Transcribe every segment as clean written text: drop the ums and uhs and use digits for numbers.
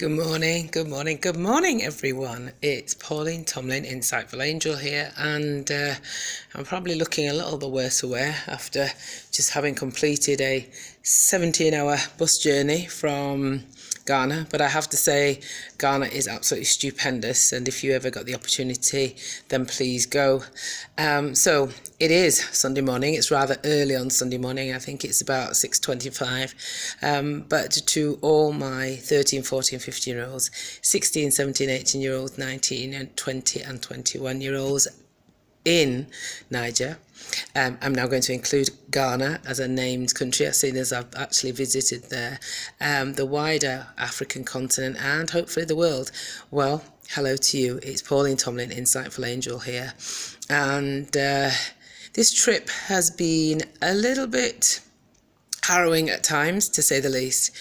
Good morning, good morning, good morning, everyone. It's Pauline Tomlin, Insightful Angel here, and I'm probably looking a little the worse aware after just having completed a 17-hour bus journey from Ghana. But I have to say, Ghana is absolutely stupendous, and if you ever got the opportunity, then please go. So it is Sunday morning. It's rather early on Sunday morning. I think it's about 6:25. But to all my 13, 14, 15-year-olds, 16, 17, 18-year-olds, 19 and 20 and 21-year-olds in Niger. I'm now going to include Ghana as a named country, seeing as I've actually visited there, the wider African continent and hopefully the world. Well, hello to you. It's Pauline Tomlin, Insightful Angel here. And this trip has been a little bit harrowing at times, to say the least,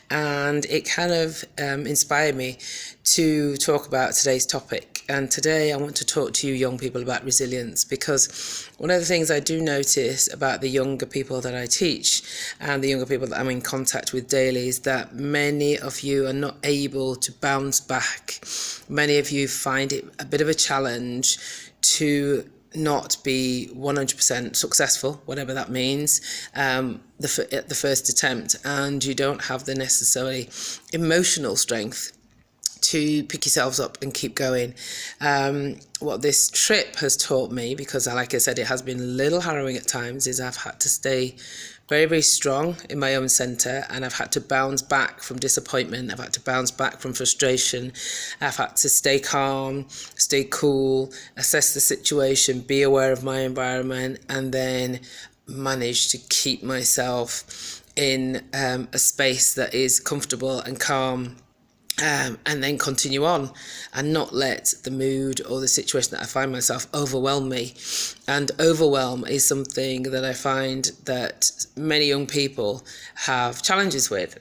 and it kind of inspired me to talk about today's topic. And today I want to talk to you young people about resilience, because one of the things I do notice about the younger people that I teach and the younger people that I'm in contact with daily is that many of you are not able to bounce back. Many of you find it a bit of a challenge to not be 100% successful, whatever that means, at the first attempt, and you don't have the necessary emotional strength to pick yourselves up and keep going. What this trip has taught me, because like I said, it has been a little harrowing at times, is I've had to stay very, very strong in my own centre, and I've had to bounce back from disappointment. I've had to bounce back from frustration. I've had to stay calm, stay cool, assess the situation, be aware of my environment, and then manage to keep myself in a space that is comfortable and calm. And then continue on and not let the mood or the situation that I find myself overwhelm me. And overwhelm is something that I find that many young people have challenges with.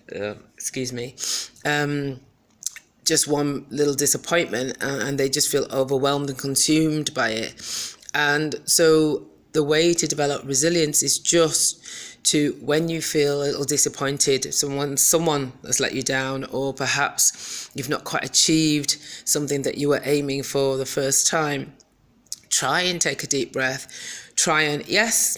Just one little disappointment and they just feel overwhelmed and consumed by it. And so the way to develop resilience is just to, when you feel a little disappointed, someone has let you down, or perhaps you've not quite achieved something that you were aiming for the first time, try and take a deep breath. Try and, yes,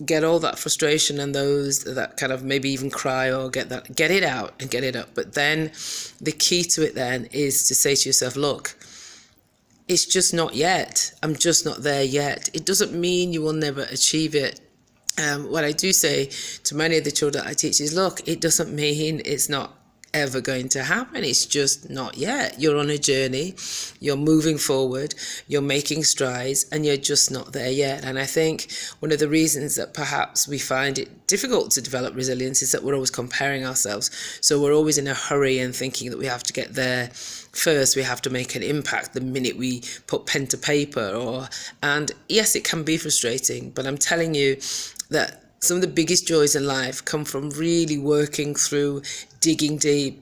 get all that frustration and those that kind of maybe even cry or get it out and get it up. But then the key to it then is to say to yourself, look, it's just not yet. I'm just not there yet. It doesn't mean you will never achieve it. What I do say to many of the children I teach is, look, it doesn't mean it's not ever going to happen. It's just not yet. You're on a journey, you're moving forward, you're making strides, and you're just not there yet. And I think one of the reasons that perhaps we find it difficult to develop resilience is that we're always comparing ourselves. So we're always in a hurry and thinking that we have to get there first. We have to make an impact the minute we put pen to paper. And yes, it can be frustrating, but I'm telling you that some of the biggest joys in life come from really working through, digging deep,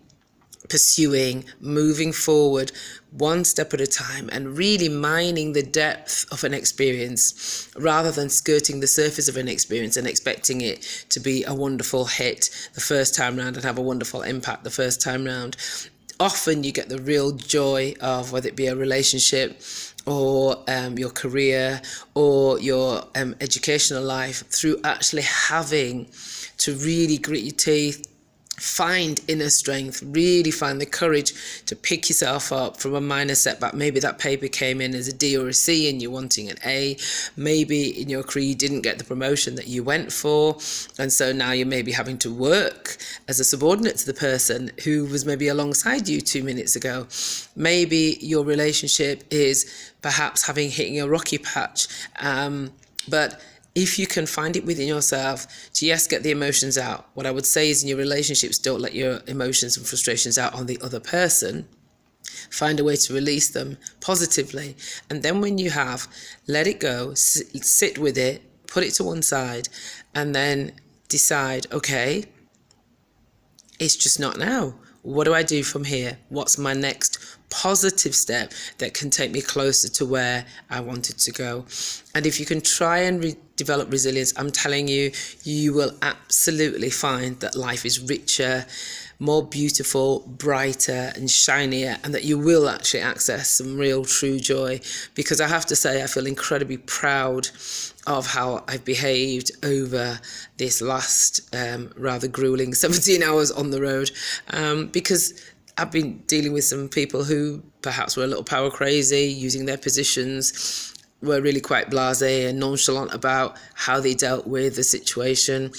pursuing, moving forward one step at a time, and really mining the depth of an experience rather than skirting the surface of an experience and expecting it to be a wonderful hit the first time round and have a wonderful impact the first time round. Often you get the real joy of, whether it be a relationship or your career or your educational life, through actually having to really grit your teeth, find inner strength, really find the courage to pick yourself up from a minor setback. Maybe that paper came in as a D or a C and you're wanting an A. Maybe in your career you didn't get the promotion that you went for, and so now you're maybe having to work as a subordinate to the person who was maybe alongside you 2 minutes ago. Maybe your relationship is perhaps hitting a rocky patch, but if you can find it within yourself to, yes, get the emotions out. What I would say is, in your relationships, don't let your emotions and frustrations out on the other person. Find a way to release them positively. And then when you have, let it go, sit with it, put it to one side, and then decide, okay, it's just not now. What do I do from here? What's my next positive step that can take me closer to where I wanted to go. And if you can try and develop resilience, I'm telling you, you will absolutely find that life is richer, more beautiful, brighter and shinier, and that you will actually access some real true joy. Because I have to say, I feel incredibly proud of how I've behaved over this last rather grueling 17 hours on the road, because I've been dealing with some people who perhaps were a little power crazy, using their positions, were really quite blasé and nonchalant about how they dealt with the situation.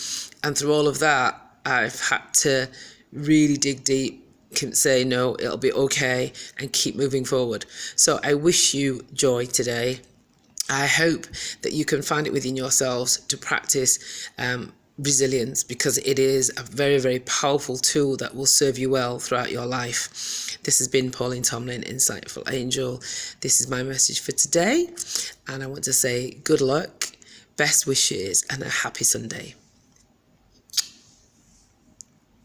And through all of that, I've had to really dig deep, say, no, it'll be okay, and keep moving forward. So I wish you joy today. I hope that you can find it within yourselves to practice resilience, because it is a very, very powerful tool that will serve you well throughout your life. This has been Pauline Tomlin, Insightful Angel. This is my message for today, and I want to say good luck, best wishes, and a happy Sunday.